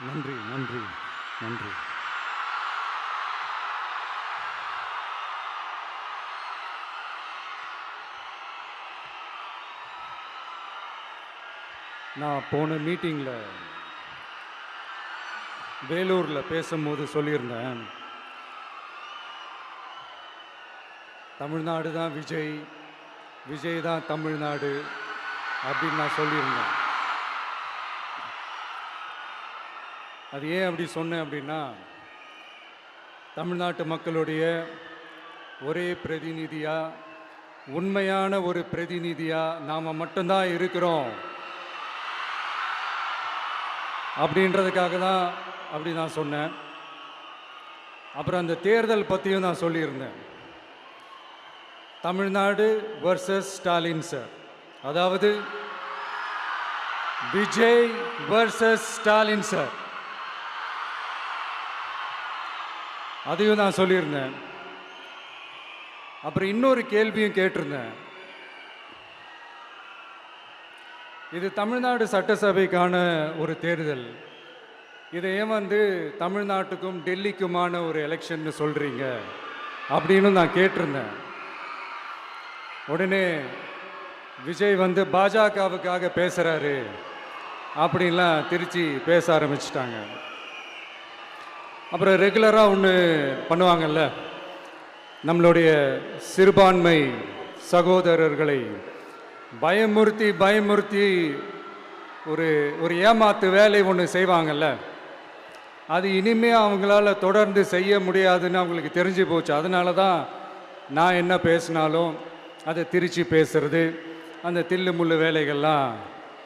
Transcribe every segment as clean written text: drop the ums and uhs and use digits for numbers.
நன்றி நன்றி நன்றி. நான் போன மீட்டிங்கில் வேலூரில் பேசும்போது சொல்லியிருந்தேன், தமிழ்நாடு தான் விஜய், விஜய் தான் தமிழ்நாடு அப்படின்னு நான் சொல்லியிருந்தேன். அது ஏன் அப்படி சொன்னேன் அப்படின்னா, தமிழ்நாட்டு மக்களுடைய ஒரே பிரதிநிதியாக, உண்மையான ஒரு பிரதிநிதியாக நாம் மட்டும்தான் இருக்கிறோம் அப்படின்றதுக்காக தான் அப்படி நான் சொன்னேன். அப்புறம் அந்த தேர்தல் பற்றியும் நான் சொல்லியிருந்தேன். தமிழ்நாடு வர்சஸ் ஸ்டாலின் சார், அதாவது விஜய் வர்சஸ் ஸ்டாலின் சார், அதையும் நான் சொல்லியிருந்தேன். அப்புறம் இன்னொரு கேள்வியும் கேட்டிருந்தேன். இது தமிழ்நாடு சட்டசபைக்கான ஒரு தேர்தல், இதை ஏன் தமிழ்நாட்டுக்கும் டெல்லிக்குமான ஒரு எலெக்ஷன் சொல்கிறீங்க அப்படின்னு நான் கேட்டிருந்தேன். உடனே விஜய் பாஜகவுக்காக பேசுகிறாரு அப்படின்லாம் திருச்சி பேச ஆரம்பிச்சிட்டாங்க. அப்புறம் ரெகுலராக ஒன்று பண்ணுவாங்கல்ல, நம்மளுடைய சிறுபான்மை சகோதரர்களை பயமுறுத்தி பயமுறுத்தி ஒரு ஒரு ஏமாத்து வேலை ஒன்று செய்வாங்கல்ல, அது இனிமேல் அவங்களால தொடர்ந்து செய்ய முடியாதுன்னு அவங்களுக்கு தெரிஞ்சு போச்சு. அதனால தான் நான் என்ன பேசினாலும் அதை திருச்சி பேசுறது, அந்த தில்லு முள்ளு வேலைகள்லாம்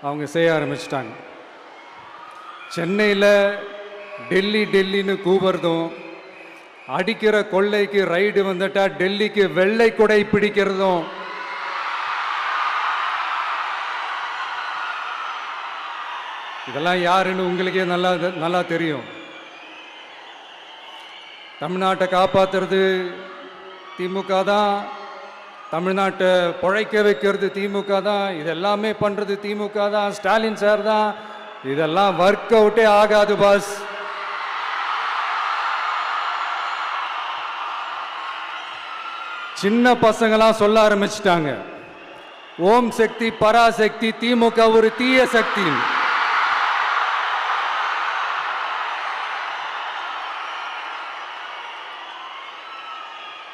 அவங்க செய்ய ஆரம்பிச்சிட்டாங்க. சென்னையில் டெல்லி டெல்லின்னு கூவுறதும், அடிக்கிற கொள்ளைக்கு ரைடு வந்துட்டா டெல்லிக்கு வெள்ளை கொடை பிடிக்கிறதும், இதெல்லாம் யாருன்னு உங்களுக்கே நல்லா தெரியும். தமிழ்நாட்டை காப்பாற்றுறது திமுக தான், தமிழ்நாட்டை பிழைக்க வைக்கிறது திமுக தான், இதெல்லாமே பண்ணுறது திமுக தான், ஸ்டாலின் சார் தான். இதெல்லாம் ஒர்க் அவுட்டே ஆகாது பாஸ். சின்ன பசங்களாம் சொல்ல ஆரம்பிச்சிட்டாங்க, ஓம் சக்தி பராசக்தி, திமுக ஒரு தீய சக்தி.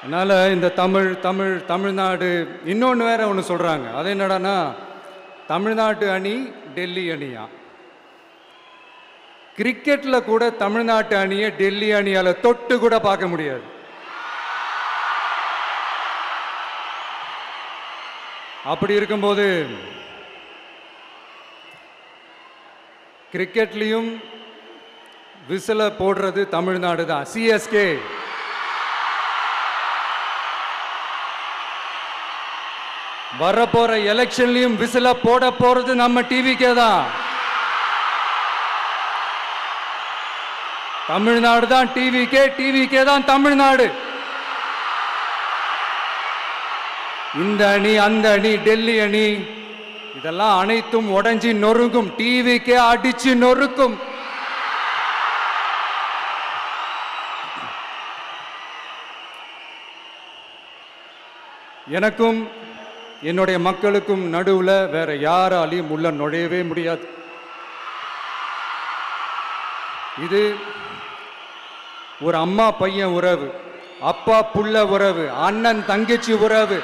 அதனால இந்த தமிழ்நாடு இன்னொன்று வேற ஒன்று சொல்றாங்க. அது என்னடான்னா, தமிழ்நாட்டு அணி டெல்லி அணியா. கிரிக்கெட்ல கூட தமிழ்நாட்டு அணியை டெல்லி அணியால தொட்டு கூட பார்க்க முடியாது. அப்படி இருக்கும்போது கிரிக்கெட்லையும் விசில போடுறது தமிழ்நாடு தான், சிஎஸ்கே. வரப்போற எலெக்ஷன்லையும் விசில போட போறது நம்ம டிவிக்கே தான். தமிழ்நாடு தான் டிவிக்கே, டிவிக்கே தான் தமிழ்நாடு. இந்த அணி அந்த அணி டெல்லி அணி இதெல்லாம் அனைத்தும் உடைஞ்சி நொறுங்கும், டிவிக்கே அடிச்சு நொறுக்கும். எனக்கும் என்னுடைய மக்களுக்கும் நடுவுல வேற யாராலையும் உள்ள நுழையவே முடியாது. இது ஒரு அம்மா பையன் உறவு, அப்பா புள்ள உறவு, அண்ணன் தங்கச்சி உறவு,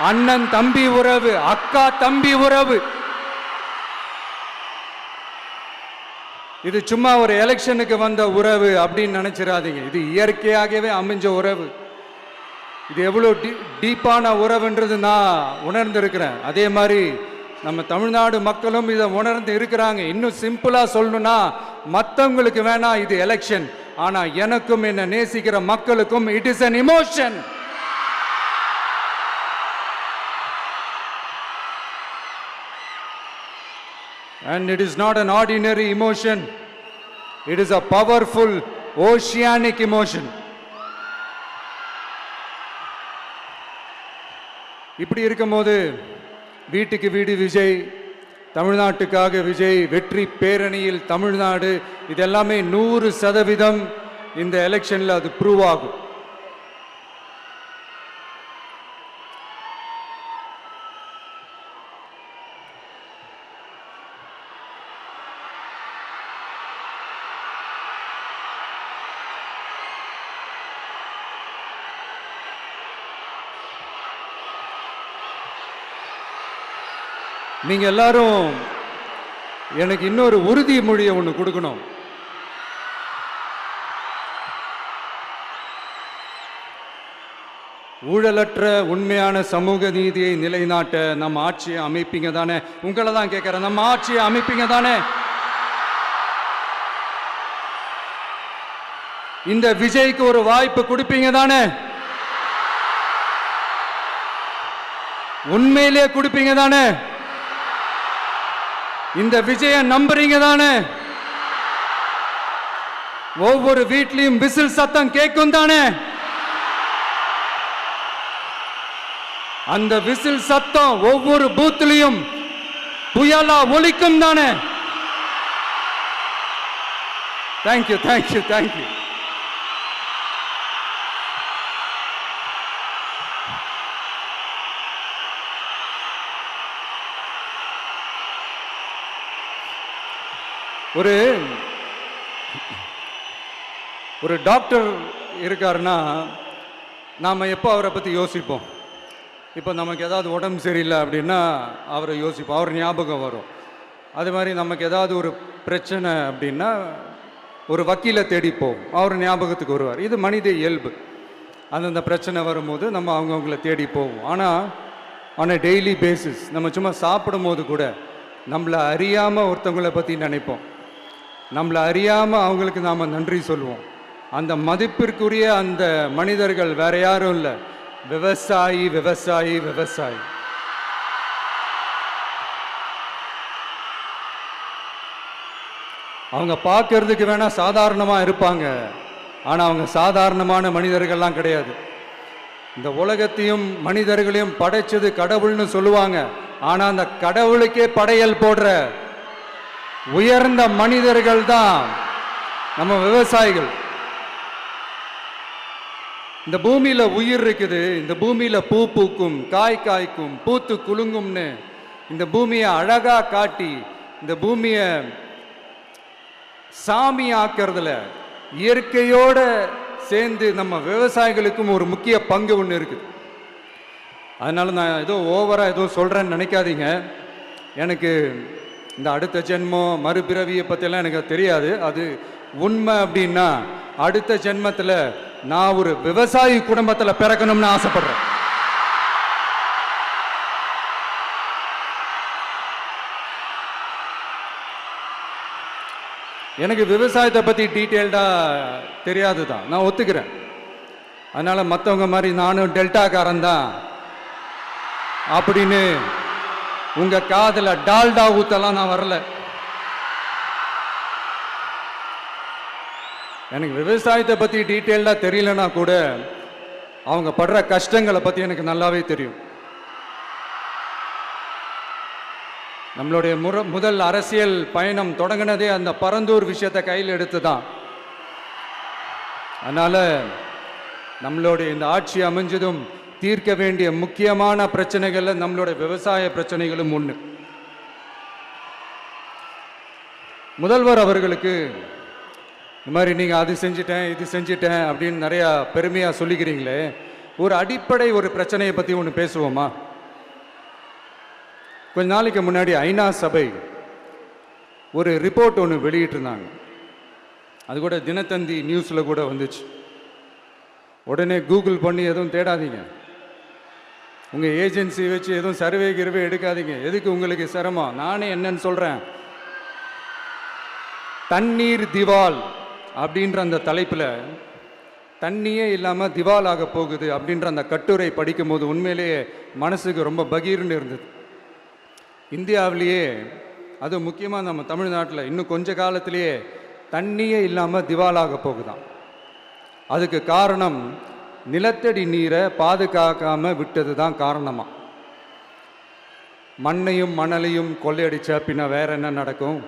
அண்ணன் தம்பி உறவு, அக்கா தம்பி உறவு. இது சும்மா ஒரு எலெக்ஷனுக்கு வந்த உறவு அப்படின்னு நினைச்சிடாதீங்க. இது இயற்கையாகவே அமைஞ்ச உறவு. இது எவ்வளோ டீப்பான உறவுன்றது நான் உணர்ந்திருக்கிறேன். அதே மாதிரி நம்ம தமிழ்நாடு மக்களும் இதை உணர்ந்து இருக்கிறாங்க. இன்னும் சிம்பிளா சொல்லணும்னா, மற்றவங்களுக்கு வேணா இது எலெக்ஷன், ஆனா எனக்கும் என்ன நேசிக்கிற மக்களுக்கும் it is an emotion. And it is not an ordinary emotion. It is a powerful oceanic emotion. இப்படி இருக்கும்போது வீட்டுக்கு வீடு விஜய், தமிழ்நாட்டுக்காக விஜய், வெற்றி பேரணியில் தமிழ்நாடு, இதெல்லாமே 100% இந்த எலெக்ஷனில் அது ப்ரூவ் ஆகும். நீங்க எல்லாரும் எனக்கு இன்னொரு உறுதிமொழியை ஒன்று கொடுக்கணும். ஊழலற்ற உண்மையான சமூக நீதியை நிலைநாட்ட நம்ம ஆட்சியை அமைப்பீங்க தானே? உங்களை தான் கேட்கிறேன், நம்ம ஆட்சியை அமைப்பீங்க தானே? இந்த விஜய்க்கு ஒரு வாய்ப்பு கொடுப்பீங்க தானே? உண்மையிலே கொடுப்பீங்க தானே? இந்த விஜய நம்புறீங்க தானே? ஒவ்வொரு வீட்லயும் விசில் சத்தம் கேட்கும் தானே? அந்த விசில் சத்தம் ஒவ்வொரு பூத்திலையும் புயலா ஒலிக்கும் தானே? Thank you, thank you, thank you. ஒரு டாக்டர் இருக்காருன்னா நாம் எப்போ அவரை பற்றி யோசிப்போம்? இப்போ நமக்கு ஏதாவது உடம்பு சரியில்லை அப்படின்னா அவரை யோசிப்போம், அவர் ஞாபகம் வரும். அது மாதிரி நமக்கு ஏதாவது ஒரு பிரச்சனை அப்படின்னா ஒரு வக்கீலை தேடிப்போம், அவர் ஞாபகத்துக்கு வருவார். இது மனித இயல்பு. அந்தந்த பிரச்சனை வரும்போது நம்ம அவங்கவுங்கள தேடி போவோம். ஆனால் ஆன் அ டெய்லி பேசிஸ் நம்ம சும்மா சாப்பிடும் போது கூட நம்மளை அறியாமல் ஒருத்தவங்களை பற்றி நினைப்போம், நம்மளை அறியாமல் அவங்களுக்கு நாம் நன்றி சொல்லுவோம். அந்த மதிப்பிற்குரிய அந்த மனிதர்கள் வேற யாரும் இல்லை, விவசாயி, விவசாயி, விவசாயி. அவங்க பார்க்கறதுக்கு வேணா சாதாரணமாக இருப்பாங்க, ஆனால் அவங்க சாதாரணமான மனிதர்கள்லாம் கிடையாது. இந்த உலகத்தையும் மனிதர்களையும் படைச்சது கடவுள்னு சொல்லுவாங்க, ஆனால் அந்த கடவுளுக்கே படையல் போடுற உயர்ந்த மனிதர்கள் தான் நம்ம விவசாயிகள். இந்த பூமியில உயிர் இருக்குது, இந்த பூமியில பூ பூக்கும், காய் காய்க்கும், பூத்து குலுங்கும்னு இந்த பூமியை அழகா காட்டி இந்த பூமியை சாமி ஆக்கிறதுல இயற்கையோட சேர்ந்து நம்ம விவசாயிகளுக்கும் ஒரு முக்கிய பங்கு ஒன்று இருக்குது. அதனால நான் ஏதோ ஓவரா ஏதோ சொல்றேன்னு நினைக்காதீங்க. எனக்கு இந்த அடுத்த ஜென்மம் மறுபிறவியை பற்றியெல்லாம் எனக்கு தெரியாது. அது உண்மை அப்படின்னா அடுத்த ஜென்மத்தில் நான் ஒரு விவசாயி குடும்பத்தில் பிறக்கணும்னு ஆசைப்படுறேன். எனக்கு விவசாயத்தை பற்றி டீட்டெயில்டாக தெரியாது தான், நான் ஒத்துக்கிறேன். அதனால் மற்றவங்க மாதிரி நானும் டெல்டாக்காரன் தான் அப்படின்னு உங்கள் காதில் டால்டா ஊத்தலாம் நான் வரல. எனக்கு விவசாயத்தை பற்றி டீட்டெயில்டாக தெரியலனா கூட அவங்க படுற கஷ்டங்களை பற்றி எனக்கு நல்லாவே தெரியும். நம்மளுடைய முதல் அரசியல் பயணம் தொடங்கினதே அந்த பரந்தூர் விஷயத்தை கையில் எடுத்து தான். அதனால் நம்மளுடைய இந்த ஆட்சி அமைஞ்சதும் தீர்க்க வேண்டிய முக்கியமான பிரச்சனைகளில் நம்மளுடைய விவசாய பிரச்சனைகளும் ஒன்று. முதல்வர் அவர்களுக்கு இந்த மாதிரி நீங்கள் அது செஞ்சிட்டேன் இது செஞ்சிட்டேன் அப்படின்னு நிறையா பெருமையாக சொல்லிக்கிறீங்களே, ஒரு அடிப்படை ஒரு பிரச்சனையை பற்றி ஒன்று பேசுவோமா? கொஞ்ச நாளைக்கு முன்னாடி ஐநா சபை ஒரு ரிப்போர்ட் ஒன்று வெளியிட்டிருந்தாங்க. அது கூட தினத்தந்தி நியூஸில் கூட வந்துச்சு. உடனே கூகுள் பண்ணி எதுவும் தேடாதீங்க, உங்கள் ஏஜென்சி வச்சு எதுவும் சர்வே கிருவே எடுக்காதீங்க. எதுக்கு உங்களுக்கு சிரமம்? நானே என்னன்னு சொல்கிறேன். தண்ணீர் திவால் அப்படின்ற அந்த தலைப்பில் தண்ணியே இல்லாமல் திவால் ஆக போகுது அப்படின்ற அந்த கட்டுரை படிக்கும் போது உண்மையிலேயே மனசுக்கு ரொம்ப பகீர்னு இருந்தது. இந்தியாவிலேயே அது முக்கியமாக நம்ம தமிழ்நாட்டில் இன்னும் கொஞ்ச காலத்திலேயே தண்ணியே இல்லாமல் திவாலாக போகுதான். அதுக்கு காரணம் நிலத்தடி நீரை பாதுகாக்காமல் விட்டது தான் காரணமாக. மண்ணையும் மணலையும் கொள்ளையடிச்சா பின்ன வேற என்ன நடக்கும்?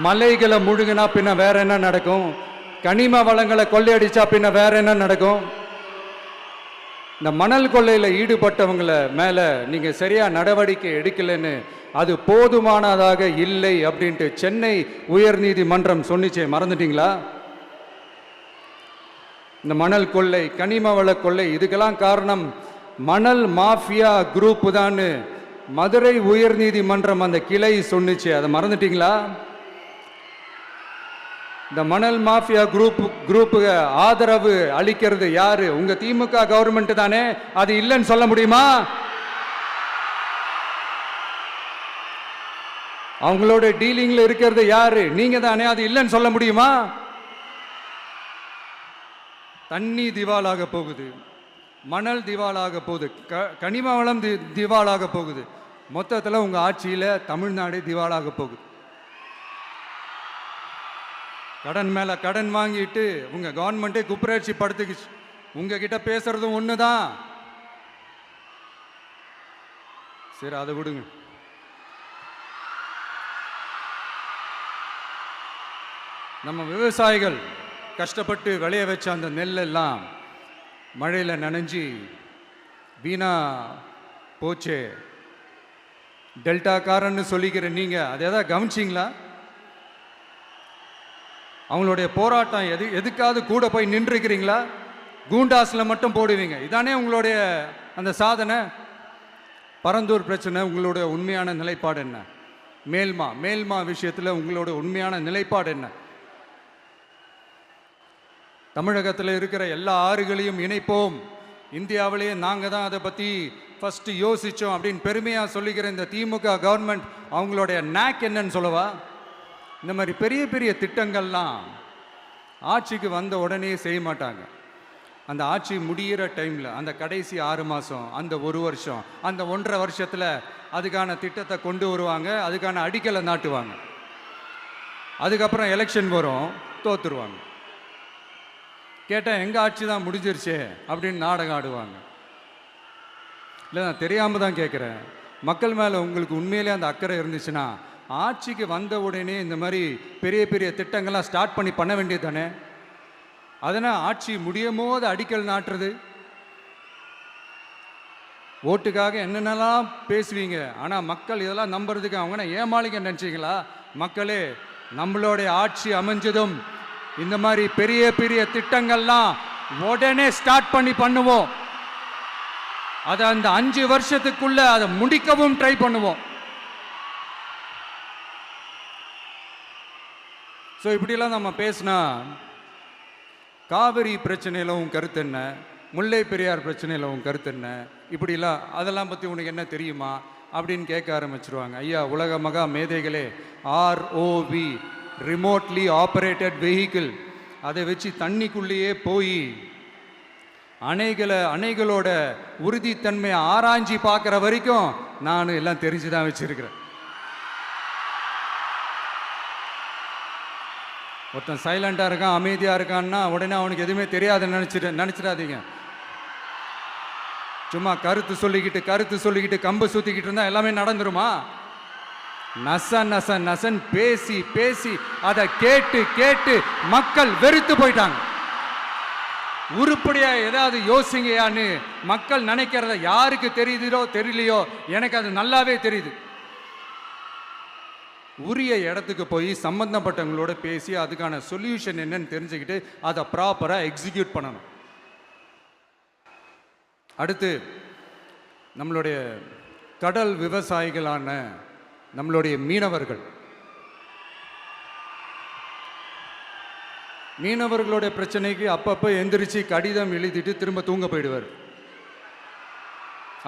மலைகளை முழுகினா பின்ன வேற என்ன நடக்கும்? கனிம வளங்களை கொள்ளையடிச்சா பின்ன வேற என்ன நடக்கும்? இந்த மணல் கொள்ளையில ஈடுபட்டவங்களை மேல நீங்க சரியா நடவடிக்கை எடுக்கலன்னு அது போதுமானதாக இல்லை அப்படின்ட்டு சென்னை உயர்நீதிமன்றம் சொன்னிச்சே, மறந்துட்டீங்களா? இந்த மணல் கொள்ளை, கனிம வள கொள்ளை, இதுக்கெல்லாம் காரணம் மணல் மாஃபியா குரூப் தான் மதுரை உயர்நீதிமன்றம் அந்த கிளை சொன்னிச்சு. அதை மறந்துட்டீங்களா? இந்த மணல் மாஃபியா குரூப்புக்கு ஆதரவு அளிக்கிறது யாரு? உங்க திமுக கவர்மெண்ட் தானே. அது இல்லைன்னு சொல்ல முடியுமா? அவங்களோட டீலிங்ல இருக்கிறது யாரு? நீங்க தானே. அது இல்லைன்னு சொல்ல முடியுமா? தண்ணி திவாலாக போகுது, மணல் திவாலாக போகுது, கனிம வளம் திவாலாக போகுது. மொத்தத்தில் உங்க ஆட்சியில தமிழ்நாடு திவாலாக போகுது. கடன் மேல கடன் வாங்கிட்டு உங்க கவர்மெண்டே குப்புரட்சி படுத்துக்குச்சு. உங்ககிட்ட பேசுறதும் ஒண்ணுதான். சரி, அதை விடுங்க. நம்ம விவசாயிகள் கஷ்டப்பட்டு விளைய வச்ச அந்த நெல்லெல்லாம் மழையில் நனைஞ்சி வீணா போச்சே. டெல்டாக்காரன்னு சொல்லிக்கிற நீங்க அதை எதாவது கவனிச்சிங்களா? அவங்களுடைய போராட்டம் எதுக்காவது கூட போய் நின்றுக்கிறீங்களா? கூண்டாஸில் மட்டும் போடுவீங்க. இதானே உங்களுடைய அந்த சாதனை. பரந்தூர் பிரச்சனை, உங்களுடைய உண்மையான நிலைப்பாடு என்ன? மேல்மா விஷயத்தில் உங்களோட உண்மையான நிலைப்பாடு என்ன? தமிழகத்தில் இருக்கிற எல்லா ஆறுகளையும் இணைப்போம், இந்தியாவிலேயே நாங்கள் தான் அதை பற்றி ஃபஸ்ட்டு யோசித்தோம் அப்படின்னு பெருமையாக சொல்லிக்கிற இந்த திமுக கவர்மெண்ட் அவங்களுடைய நாக் என்னன்னு சொல்லவா? இந்த மாதிரி பெரிய பெரிய திட்டங்கள்லாம் ஆட்சிக்கு வந்த உடனே செய்ய மாட்டாங்க. அந்த ஆட்சி முடிகிற டைமில், அந்த கடைசி 6 மாதம், அந்த 1 வருஷம், அந்த 1.5 வருஷத்தில் அதுக்கான திட்டத்தை கொண்டு வருவாங்க, அதுக்கான அடிக்கலை நாட்டுவாங்க. அதுக்கப்புறம் எலெக்ஷன் வரும், தோத்துருவாங்க. கேட்டால் எங்கள் ஆட்சி தான் முடிஞ்சிருச்சே அப்படின்னு நாடகம் ஆடுவாங்க. இல்லை, நான் தெரியாமல் தான் கேட்குறேன். மக்கள் மேலே உங்களுக்கு உண்மையிலே அந்த அக்கறை இருந்துச்சுன்னா ஆட்சிக்கு வந்த உடனே இந்த மாதிரி பெரிய பெரிய திட்டங்கள்லாம் ஸ்டார்ட் பண்ண வேண்டியது தானே. அதனால் ஆட்சி முடியும் போது அடிக்கல் நாட்டுறது. ஓட்டுக்காக என்னென்னலாம் பேசுவீங்க, ஆனால் மக்கள் இதெல்லாம் நம்புறதுக்கு அவங்கன்னா ஏமாளிங்க நினச்சிங்களா? மக்களே, நம்மளுடைய ஆட்சி அமைஞ்சதும் இந்த மாதிரி பெரிய பெரிய திட்டங்கள்லாம் உடனே ஸ்டார்ட் பண்ணுவோம். அதை அந்த 5 வருஷத்துக்குள்ள அதை முடிக்கவும் ட்ரை பண்ணுவோம். ஸோ இப்படிலாம் நம்ம பேசினா காவிரி பிரச்சனையில் உன் கருத்து என்ன, முல்லை பெரியார் பிரச்சனையில் உன் கருத்து என்ன, இப்படிலாம் அதெல்லாம் பற்றி உனக்கு என்ன தெரியுமா அப்படின்னு கேட்க ஆரம்பிச்சிருவாங்க. ஐயா, உலக மகா மேதைகளே, ROV, ரிமோட்லி ஆப்ரேட்டட் வெஹிக்கிள், அதை வச்சு தண்ணிக்குள்ளேயே போய் அணைகளோட உறுதித்தன்மையை ஆராய்ச்சி பார்க்குற வரைக்கும் நான் எல்லாம் தெரிஞ்சுதான் வச்சிருக்கிறேன். ஒருத்தன் சைலண்டாக இருக்கான், அமைதியாக இருக்கான்னா உடனே அவனுக்கு எதுவுமே தெரியாதுன்னு நினச்சிடாதீங்க. சும்மா கருத்து சொல்லிக்கிட்டு கம்பு சுற்றிக்கிட்டு இருந்தால் எல்லாமே நடந்துருமா? நசன் பேசி அதை கேட்டு மக்கள் வெறுத்து போயிட்டாங்க. உருப்படியா ஏதாவது யோசிங்கயான்னு மக்கள் நினைக்கிறத யாருக்கு தெரியுதோ தெரியலையோ, எனக்கு அது நல்லாவே தெரியுது. உரிய இடத்துக்கு போய் சம்பந்தப்பட்டவங்களோட பேசி அதுக்கான சொல்யூஷன் என்னன்னு தெரிஞ்சுக்கிட்டு அதை ப்ராப்பராக எக்ஸிக்யூட் பண்ணணும். அடுத்து, நம்மளுடைய கடல் விவசாயிகளான நம்மளுடைய மீனவர்களுடைய பிரச்சனைக்கு அப்பப்போ எந்திரிச்சு கடிதம் எழுதிட்டு திரும்ப தூங்க போயிடுவார்.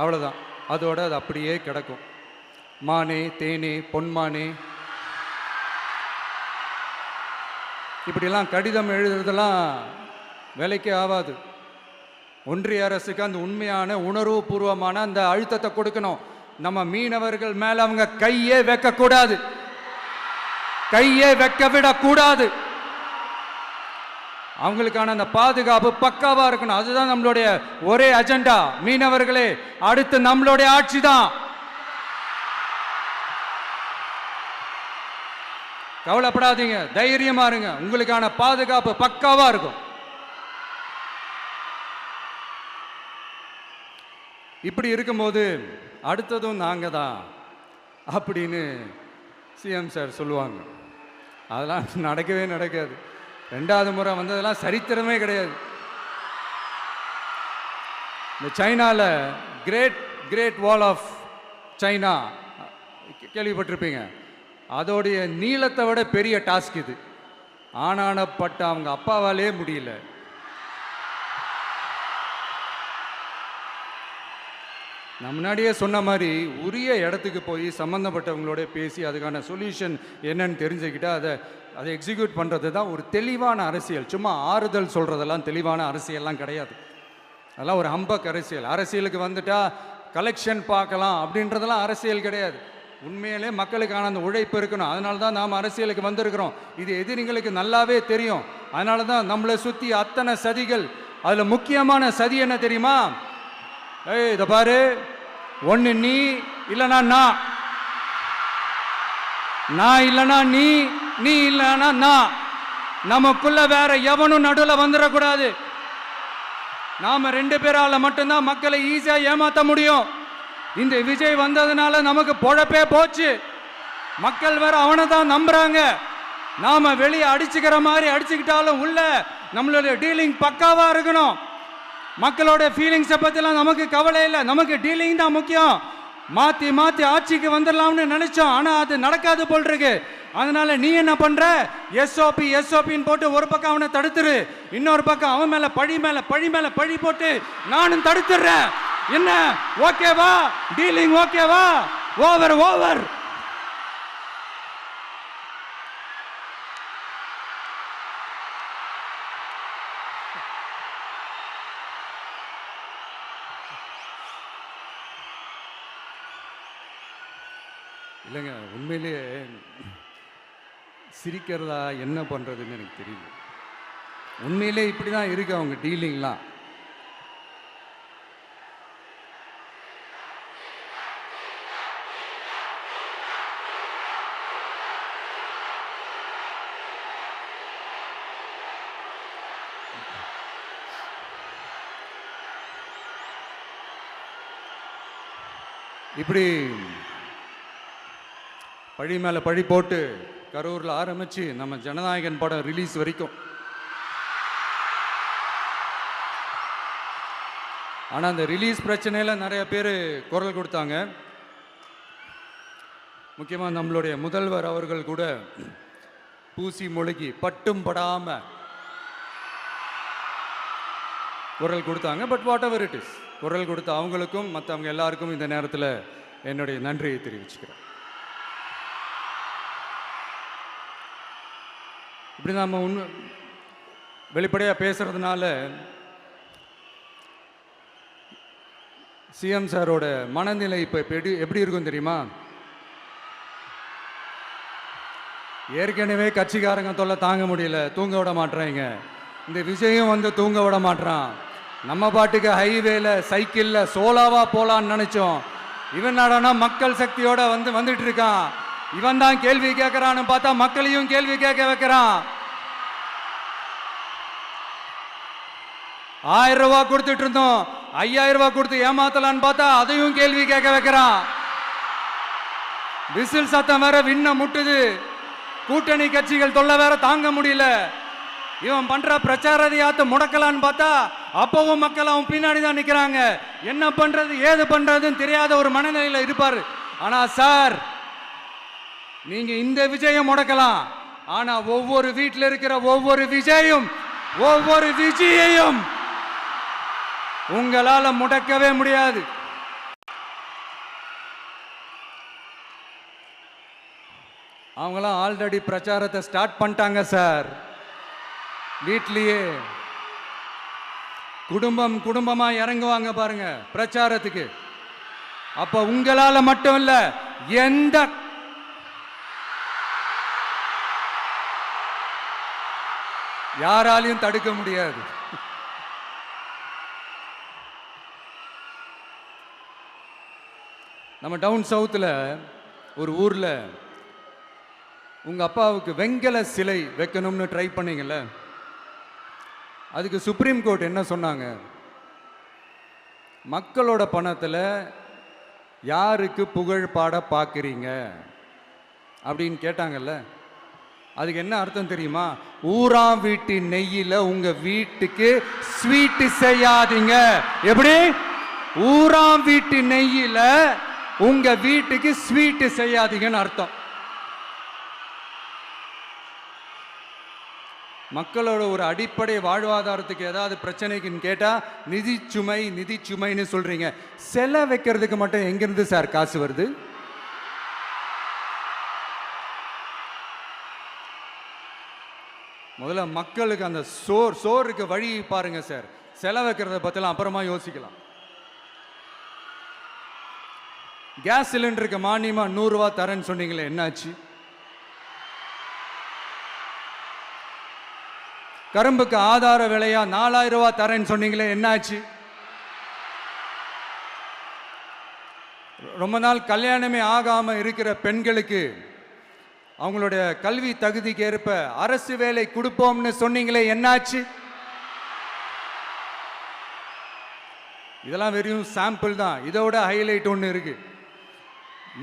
அவ்வளோதான், அதோட அது அப்படியே கிடக்கும். மானே, தேனே, பொன்மானே, இப்படிலாம் கடிதம் எழுதுறதெல்லாம் வேலைக்கே ஆகாது. ஒன்றிய அரசுக்கு அந்த உண்மையான உணர்வுபூர்வமான அந்த அழுத்தத்தை கொடுக்கணும். நம்ம மீனவர்கள் மேல அவங்க கையே வைக்கக்கூடாது, கையே வைக்க விடக்கூடாது. அவங்களுக்கான அந்த பாதுகாப்பு பக்காவா இருக்கணும். அதுதான் நம்மளுடைய ஒரே அஜெண்டா. மீனவர்களே, அடுத்து நம்மளுடைய ஆட்சி தான். கவலைப்படாதீங்க, தைரியமா இருங்க. உங்களுக்கான பாதுகாப்பு பக்காவா இருக்கும். இப்படி இருக்கும்போது அடுத்ததும் நாங்க தான் அப்படின்னு சிஎம் சார் சொல்லுவாங்க. அதெல்லாம் நடக்கவே நடக்காது. 2வது முறை வந்ததெல்லாம் சரித்திரமே கிடையாது. இந்த சைனாவில் கிரேட் வால் ஆஃப் சைனா கேள்விப்பட்டிருப்பீங்க. அதோடைய நீளத்தை விட பெரிய டாஸ்க் இது. ஆனானப்பட்ட அவங்க அப்பாவாலே முடியல. நான் முன்னாடியே சொன்ன மாதிரி உரிய இடத்துக்கு போய் சம்மந்தப்பட்டவங்களோட பேசி அதுக்கான சொல்யூஷன் என்னன்னு தெரிஞ்சுக்கிட்டா அதை எக்ஸிக்யூட் பண்ணுறது தான் ஒரு தெளிவான அரசியல். சும்மா ஆறுதல் சொல்கிறதெல்லாம் தெளிவான அரசியல்லாம் கிடையாது. அதெல்லாம் ஒரு ஹம்பக் அரசியல். அரசியலுக்கு வந்துட்டா கலெக்ஷன் பார்க்கலாம் அப்படின்றதெல்லாம் அரசியல் கிடையாது. உண்மையிலே மக்களுக்கான அந்த உழைப்பு இருக்கணும். அதனால தான் நாம் அரசியலுக்கு வந்திருக்கிறோம். இது எதிரிங்களுக்கு நல்லாவே தெரியும். அதனால தான் நம்மளை சுற்றி அத்தனை சதிகள். அதில் முக்கியமான சதி என்ன தெரியுமா? இதை பாரு, ஒன்று நீ இல்லைனா நான் இல்லைனா நீ இல்லைனா நான். நமக்குள்ள வேற எவனும் நடுவில் வந்துடக்கூடாது. நாம 2 பேரால மட்டும்தான் மக்களை ஈஸியா ஏமாத்த முடியும். இந்த விஜய் வந்ததுனால நமக்கு பொழப்பே போச்சு. மக்கள் வேற அவனை தான் நம்புறாங்க. நாம வெளியே அடிச்சுக்கிற மாதிரி அடிச்சுக்கிட்டாலும் உள்ள நம்மளுடைய டீலிங் பக்காவா இருக்கணும். மக்களோட ஃபீலிங்ஸை பற்றிலாம் நமக்கு கவலை இல்லை. நமக்கு டீலிங் தான் முக்கியம். மாற்றி ஆட்சிக்கு வந்துடலாம்னு நினைச்சோம். ஆனால் அது நடக்காது போல் இருக்கு. அதனால நீ என்ன பண்ற? எஸ்ஓபின்னு போட்டு ஒரு பக்கம் அவனை தடுத்துரு, இன்னொரு பக்கம் அவன் மேல பழி போட்டு நானும் தடுத்துடுறேன். என்ன ஓகேவா? டீலிங் ஓகேவா? ஓவர். இல்லைங்க, உண்மையிலேயே சிரிக்கிறதா என்ன பண்ணுறதுன்னு எனக்கு தெரியல. உண்மையிலே இப்படி தான் இருக்கு அவங்க டீலிங்லாம். இப்படி பழி மேலே பழி போட்டு கரூரில் ஆரம்பித்து நம்ம ஜனநாயகன் படம் ரிலீஸ் வரைக்கும். ஆனால் அந்த ரிலீஸ் பிரச்சனையில் நிறைய பேர் குரல் கொடுத்தாங்க. முக்கியமாக நம்மளுடைய முதல்வர் அவர்கள் கூட பூசி மொழிகி பட்டும் படாமல் குரல் கொடுத்தாங்க. But what ever it is, குரல் கொடுத்த அவங்களுக்கும் மற்றவங்க எல்லாருக்கும் இந்த நேரத்தில் என்னுடைய நன்றியை தெரிவிச்சுக்கிறேன். இப்படி நம்ம வெளிப்படையாக பேசுறதுனால சிஎம் சாரோட மனநிலை இப்போ எப்படி இருக்கும் தெரியுமா? ஏற்கனவே கட்சிக்காரங்க தொல்லை தாங்க முடியல, தூங்க விட மாட்டேறாங்க. இந்த விஜயும் வந்து தூங்க விட மாட்டான். நம்ம பாட்டுக்கு ஹைவேல சைக்கிளில் சோலாவா போலான்னு நினைச்சோம். இவன் நாடானா மக்கள் சக்தியோட வந்துட்டு இருக்கான். இவன் தான் கேள்வி கேட்கறான்னு பார்த்தா மக்களையும் கேள்வி கேட்க வைக்கிறான். 1000 ரூபாய் கொடுத்துட்டு இருந்தோம், 5000 ரூபாய் கொடுத்து ஏமாத்தலான்னு பார்த்தா அதையும் கேள்வி கேட்க வைக்கிறான். விசில் சத்தம் வேற விண்ண முட்டுது. கூட்டணி கட்சிகள் தொல்லை வேற தாங்க முடியல. இவன் பண்ற பிரச்சாரத்தையாத்த முடக்கலான்னு பார்த்தா அப்பவும் மக்கள் அவன் பின்னாடி தான் நிக்கிறாங்க. என்ன பண்றது ஏது பண்றதுன்னு தெரியாத ஒரு மனநிலையில இருப்பாரு. ஆனா சார், நீங்க இந்த விஜயம் முடக்கலாம். ஆனா ஒவ்வொரு வீட்டில் இருக்கிற ஒவ்வொரு விஜயையும் உங்களால முடக்கவே முடியாது. அவங்களாம் ஆல்ரெடி பிரச்சாரத்தை ஸ்டார்ட் பண்ணிட்டாங்க சார். வீட்லயே குடும்பமா இறங்குவாங்க பாருங்க பிரச்சாரத்துக்கு. அப்ப உங்களால மட்டும் இல்ல, எந்த யாராலையும் தடுக்க முடியாது. நம்ம டவுன் சவுத்தில் ஒரு ஊரில் உங்கள் அப்பாவுக்கு வெங்கல சிலை வைக்கணும்னு ட்ரை பண்ணீங்கல்ல, அதுக்கு சுப்ரீம் கோர்ட் என்ன சொன்னாங்க? மக்களோட பணத்தில் யாருக்கு புகழ் பாட பார்க்குறீங்க அப்படின்னு கேட்டாங்கல்ல. அதுக்கு என்ன அர்த்தம் தெரியுமா? ஊராம் வீட்டு நெய்யில் உங்க வீட்டுக்கு ஸ்வீட் செய்யாதீங்க. எப்படி? ஊராம் வீட்டு நெய்யில் உங்க வீட்டுக்கு ஸ்வீட் செய்யாதீங்கன்னு அர்த்தம். மக்களோட ஒரு அடிப்படை வாழ்வாதாரத்துக்கு ஏதாவது பிரச்சனைக்குன்னு கேட்டா நிதி சுமைன்னு சொல்றீங்க. செலை வைக்கிறதுக்கு மட்டும் எங்கிருந்து சார் காசு வருது? முதல்ல மக்களுக்கு அந்த சோறுக்கு வழி பாருங்க சார். செலை வைக்கிறத பத்திலாம் அப்புறமா யோசிக்கலாம். கேஸ் சிலிண்டருக்கு மானியமா 100 ரூபாய் தரேன்னு சொன்னீங்களே, என்னாச்சு? கரும்புக்கு ஆதார விலையா 4000 ரூபாய் தரேன்னு சொன்னீங்களே, என்னாச்சு? ரொம்ப நாள் கல்யாணமே ஆகாம இருக்கிற பெண்களுக்கு அவங்களுடைய கல்வி தகுதிக்கு ஏற்ப அரசு வேலை கொடுப்போம்னு சொன்னீங்களே, என்னாச்சு? இதெல்லாம் வெறும் சாம்பிள் தான். இதோட ஹைலைட் ஒன்று இருக்கு.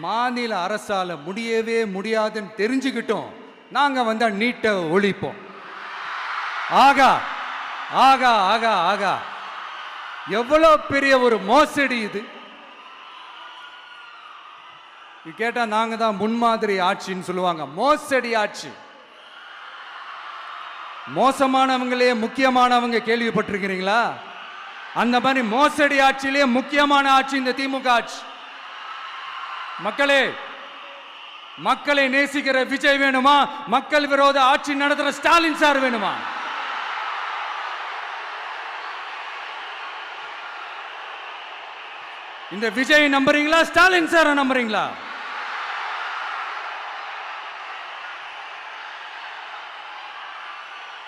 மாநில அரசால முடியவே முடியாதுன்னு தெரிஞ்சுக்கிட்டோம், நாங்க வந்தா நீட்டை ஒழிப்போம். ஆகா ஆகா ஆகா ஆகா, எவ்வளவு பெரிய ஒரு மோசடி இது! கேட்டா நாங்க தான் முன்மாதிரி ஆட்சின்னு சொல்லுவாங்க. மோசடி ஆட்சி. மோசமானவங்களே முக்கியமானவங்க கேள்விப்பட்டிருக்கிறீங்களா? அந்த மாதிரி மோசடி ஆட்சியிலே முக்கியமான ஆட்சி இந்த திமுக ஆட்சி. மக்களே, மக்களை நேசிக்கிற விஜய் வேணுமா? மக்கள் விரோத ஆட்சி நடத்துற ஸ்டாலின் சார் வேணுமா? இந்த விஜய் நம்புறீங்களா? ஸ்டாலின் சார் நம்புறீங்களா?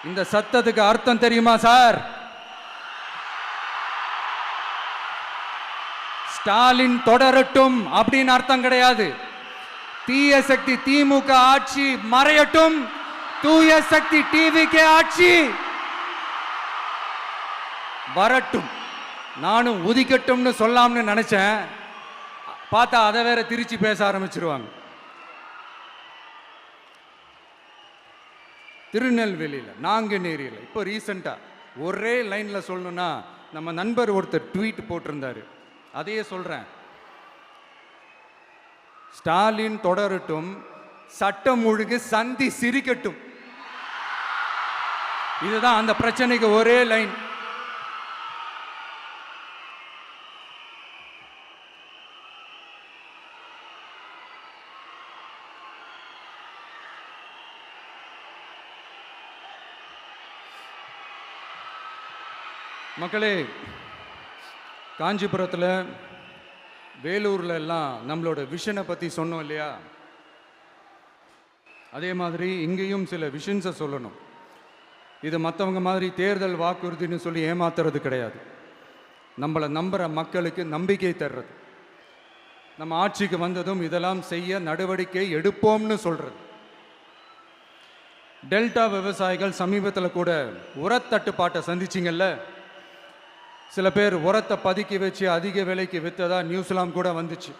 இந்த சத்தத்துக்கு அர்த்தம் தெரியுமா சார்? ஸ்டாலின் தொடரட்டும் அப்படின்னு அர்த்தம் கிடையாது. தீய சக்தி திமுக ஆட்சி மறையட்டும், தூய சக்தி டிவிகே ஆட்சி வரட்டும். நானும் உதிக்கட்டும்னு சொல்லாம்னு நினைச்சேன், பார்த்தா அதை வேற திருச்சி பேச ஆரம்பிச்சிருவாங்க. திருநெல்வேலியில், நாங்குநேரியில் இப்போ ரீசெண்டாக ஒரே லைனில் சொல்லணும்னா, நம்ம நண்பர் ஒருத்தர் ட்வீட் போட்டிருந்தாரு, அதையே சொல்கிறேன். ஸ்டாலின் தொடரட்டும், சட்டம் ஒழுங்கு சந்தி சிரிக்கட்டும். இதுதான் அந்த பிரச்சனைக்கு ஒரே லைன். மக்களே, காஞ்சிபுரத்தில், வேலூரில் எல்லாம் நம்மளோட விஷனை பற்றி சொன்னோம் இல்லையா? அதே மாதிரி இங்கேயும் சில விஷன்ஸை சொல்லணும். இது மற்றவங்க மாதிரி தேர்தல் வாக்குறுதின்னு சொல்லி ஏமாத்துறது கிடையாது. நம்மளை நம்புகிற மக்களுக்கு நம்பிக்கை தர்றது. நம்ம ஆட்சிக்கு வந்ததும் இதெல்லாம் செய்ய நடவடிக்கை எடுப்போம்னு சொல்கிறது. டெல்டா விவசாயிகள் சமீபத்தில் கூட உரத்தட்டுப்பாட்டை சந்திச்சிங்கல்ல. சில பேர் உரத்தை பதுக்கி வச்சு அதிக விலைக்கு விற்றதா நியூஸ்லாம் கூட வந்துச்சு.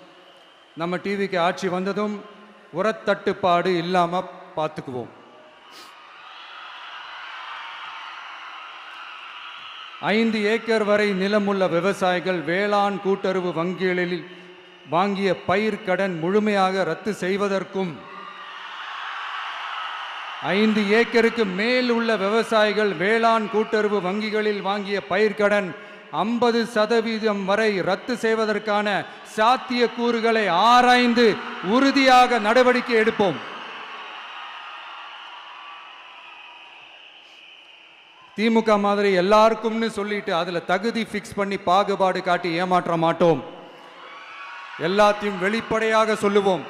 நம்ம டிவிக்கு ஆட்சி வந்ததும் உரத்தட்டுப்பாடு இல்லாமல் பார்த்துக்குவோம். 5 ஏக்கர் வரை நிலமுள்ள விவசாயிகள் வேளாண் கூட்டுறவு வங்கிகளில் வாங்கிய பயிர் கடன் முழுமையாக ரத்து செய்வதற்கும், 5 ஏக்கருக்கு மேல் உள்ள விவசாயிகள் வேளாண் கூட்டுறவு வங்கிகளில் வாங்கிய பயிர்க்கடன் 50% வரை ரத்து செய்வதற்கான சாத்திய கூறுகளை ஆராய்ந்து உறுதியாக நடவடிக்கை எடுப்போம். திமுக மாதிரி எல்லாருக்கும்னு சொல்லிட்டு அதுல தகுதி ஃபிக்ஸ் பண்ணி பாகுபாடு காட்டி ஏமாற்ற மாட்டோம். எல்லாத்தையும் வெளிப்படையாக சொல்லுவோம்.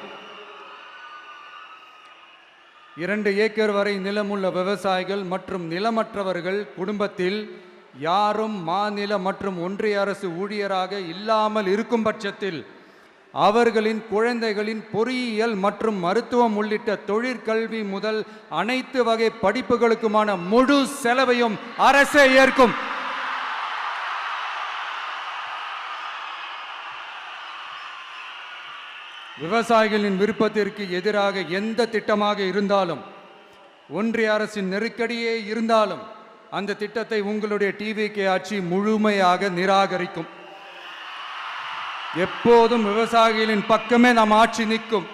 2 ஏக்கர் வரை நிலமுள்ள விவசாயிகள் மற்றும் நிலமற்றவர்கள் குடும்பத்தில் யாரும் மாநில மற்றும் ஒன்றிய அரசு ஊழியராக இல்லாமல் இருக்கும் பட்சத்தில் அவர்களின் குழந்தைகளின் பொறியியல் மற்றும் மருத்துவம் உள்ளிட்ட தொழிற்கல்வி முதல் அனைத்து வகை படிப்புகளுக்குமான முழு செலவையும் அரசே ஏற்கும். விவசாயிகளின் விருப்பத்திற்கு எதிராக எந்த திட்டமாக இருந்தாலும், ஒன்றிய அரசின் நெருக்கடியே இருந்தாலும் அந்த திட்டத்தை உங்களுடைய டிவிகே ஆட்சி முழுமையாக நிராகரிக்கும். எப்போதும் விவசாயிகளின் பக்கமே நம் ஆட்சி நிற்கும்.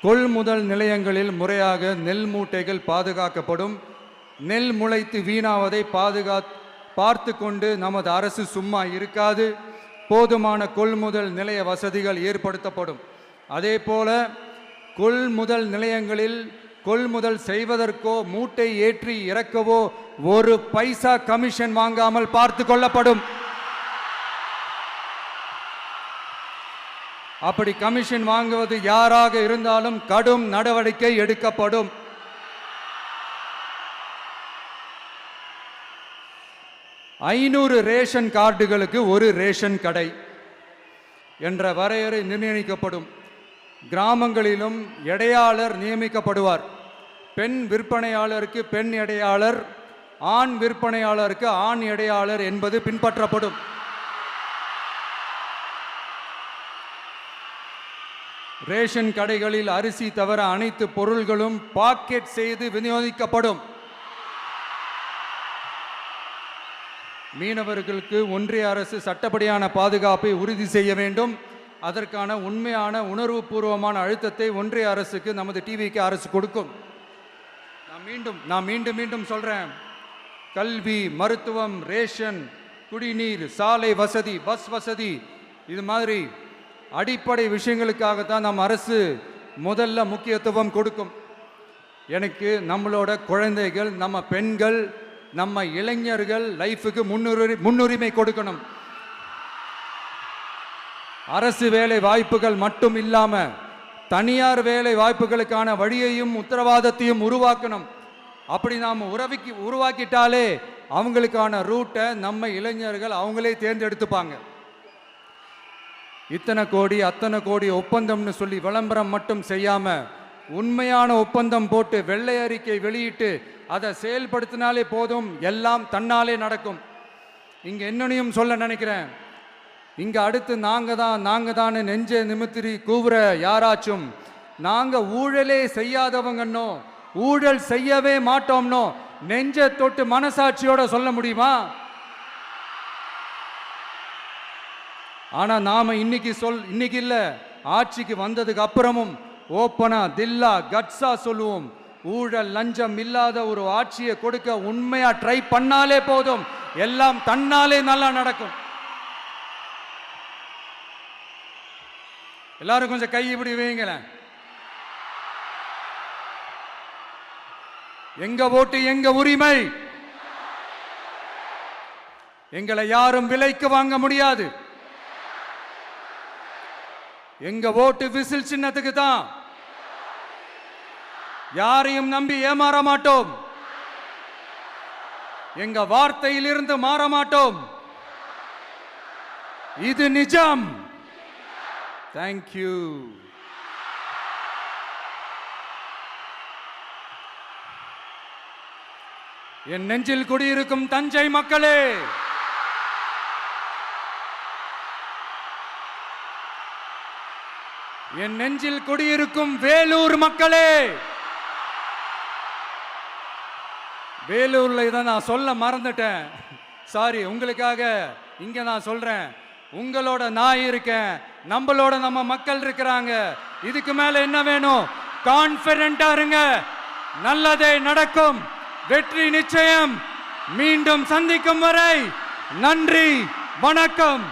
கொள்முதல் நிலையங்களில் முறையாக நெல் மூட்டைகள் பாதுகாக்கப்படும். நெல் முளைத்து வீணாவதை பார்த்து கொண்டு நமது அரசு சும்மா இருக்காது. போதுமான கொள்முதல் நிலைய வசதிகள் ஏற்படுத்தப்படும். அதே போல கொள்முதல் நிலையங்களில் கொள்முதல் செய்வதற்கோ மூட்டை ஏற்றி இறக்கவோ ஒரு பைசா கமிஷன் வாங்காமல் பார்த்து கொள்ளப்படும். அப்படி கமிஷன் வாங்குவது யாராக இருந்தாலும் கடும் நடவடிக்கை எடுக்கப்படும். ஐநூறு ரேஷன் கார்டுகளுக்கு ஒரு ரேஷன் கடை என்ற வரையறை நிர்ணயிக்கப்படும். கிராமங்களிலும் எடையாளர் நியமிக்கப்படுவார். பெண் விற்பனையாளருக்கு பெண் எடையாளர், ஆண் விற்பனையாளருக்கு ஆண் எடையாளர் என்பது பின்பற்றப்படும். ரேஷன் கடைகளில் அரிசி தவிர அனைத்து பொருள்களும் பாக்கெட் செய்து விநியோகிக்கப்படும். மீனவர்களுக்கு ஒன்றிய அரசு சட்டப்படியான பாதுகாப்பை உறுதி செய்ய வேண்டும். அதற்கான உண்மையான உணர்வுபூர்வமான அழுத்தத்தை ஒன்றிய அரசுக்கு நமது டிவிக்கு அரசு கொடுக்கும். நான் மீண்டும் சொல்றேன், கல்வி, மருத்துவம், ரேஷன், குடிநீர், சாலை வசதி, பஸ் வசதி, இது மாதிரி அடிப்படை விஷயங்களுக்காகத்தான் நம் அரசு முதல்ல முக்கியத்துவம் கொடுக்கும். எனக்கு நம்மளோட குழந்தைகள், நம்ம பெண்கள், நம்ம இளைஞர்கள் லைஃபுக்கு முன்னுரிமை கொடுக்கணும். அரசு வேலை வாய்ப்புகள் மட்டும் இல்லாம தனியார் வேலை வாய்ப்புகளுக்கான வழியையும் உத்தரவாதத்தையும் உருவாக்கணும். அப்படி நாம் உருவாக்கிட்டாலே அவங்களுக்கான ரூட்டை நம்ம இளைஞர்கள் அவங்களே தேர்ந்தெடுத்துப்பாங்க. இத்தனை கோடி அத்தனை கோடி ஒப்பந்தம்னு சொல்லி விளம்பரம் மட்டும் செய்யாம உண்மையான ஒப்பந்தம் போட்டு வெள்ளை அறிக்கை வெளியிட்டு அதை செயல்படுத்தினாலே போதும், எல்லாம் தன்னாலே நடக்கும். இங்க என்னனையும் சொல்ல நினைக்கிறேன், இங்க அடுத்து நாங்க தான் நெஞ்சை நிமித்திரி கூவுற யாராச்சும் நாங்க ஊழலே செய்யாதவங்கன்னோ ஊழல் செய்யவே மாட்டோம்னோ நெஞ்சை தொட்டு மனசாட்சியோட சொல்ல முடியுமா? ஆனா நாம இன்னைக்கு இல்ல, ஆட்சிக்கு வந்ததுக்கு அப்புறமும் ஓப்பனா தில்லா கட்ஸா சொல்லுவோம், ஊழல் லஞ்சம் இல்லாத ஒரு ஆட்சியை கொடுக்க உண்மையா ட்ரை பண்ணாலே போதும், எல்லாம் தன்னாலே நல்லா நடக்கும். எல்லாரும் கொஞ்சம் கை இப்படி வைங்களேன். எங்க ஓட்டு எங்க உரிமை, எங்களை யாரும் விலைக்கு வாங்க முடியாது. எங்க ஓட்டு விசில் சின்னத்துக்கு தான். யாரையும் நம்பி ஏமாற மாட்டோம். எங்க வார்த்தையிலிருந்து மாற மாட்டோம். இது நிஜம். தேங்க்யூ. என் நெஞ்சில் குடியிருக்கும் தஞ்சை மக்களே, என் நெஞ்சில் குடியிருக்கும் வேலூர் மக்களே, வேலூர்ல இதை நான் சொல்ல மறந்துட்டேன், சாரி. உங்களுக்காக இங்க நான் சொல்றேன், உங்களோட நான் இருக்கேன், நம்மளோட நம்ம மக்கள் இருக்கிறாங்க. இதுக்கு மேல என்ன வேணும்? கான்பிடென்ட்டா இருங்க, நல்லதே நடக்கும், வெற்றி நிச்சயம். மீண்டும் சந்திக்கும் வரை நன்றி, வணக்கம்.